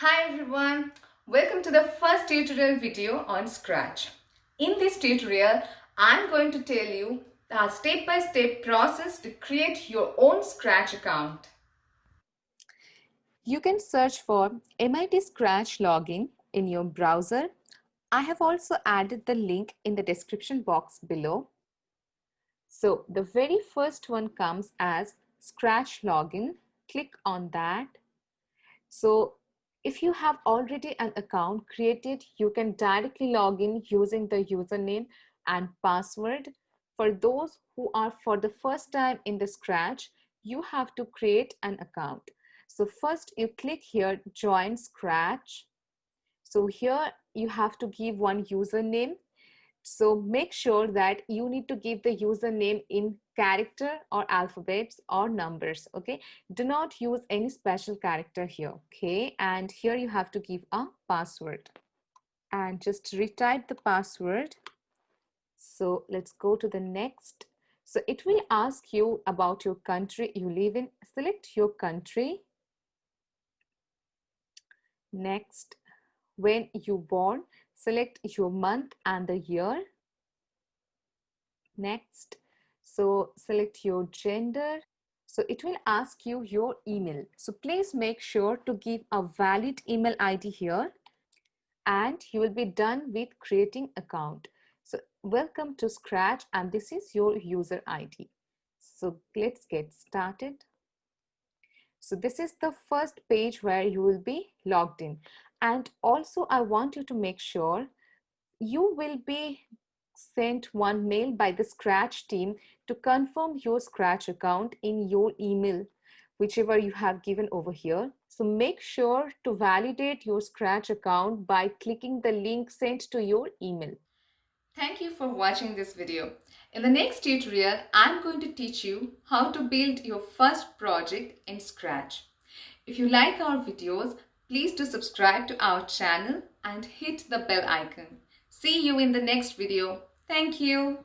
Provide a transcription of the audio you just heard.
Hi everyone, welcome to the first tutorial video on Scratch. In this tutorial, I'm going to tell you the step-by-step process to create your own Scratch account. You can search for MIT Scratch login in your browser. I have also added the link in the description box below. So the very first one comes as Scratch login. Click on that. So if you have already an account created, you can directly log in using the username and password. For those who are for the first time in the Scratch, you have to create an account. So first you click here, join Scratch. So here you have to give one username. So make sure that you need to give the username in character or alphabets or numbers. Okay, do not use any special character here. Okay, and here you have to give a password and just retype the password. So let's go to the next. So it will ask you about your country you live in. Select your country. Next, when you born, select your month and the year. Next, so select your gender. So it will ask you your email. So please make sure to give a valid email ID here and you will be done with creating account. So welcome to Scratch and this is your user ID. So let's get started. So this is the first page where you will be logged in. And also I want you to make sure you will be sent one mail by the Scratch team to confirm your Scratch account in your email, whichever you have given over here. So make sure to validate your Scratch account by clicking the link sent to your email. Thank you for watching this video. In the next tutorial, I'm going to teach you how to build your first project in Scratch. If you like our videos, please do subscribe to our channel and hit the bell icon. See you in the next video. Thank you.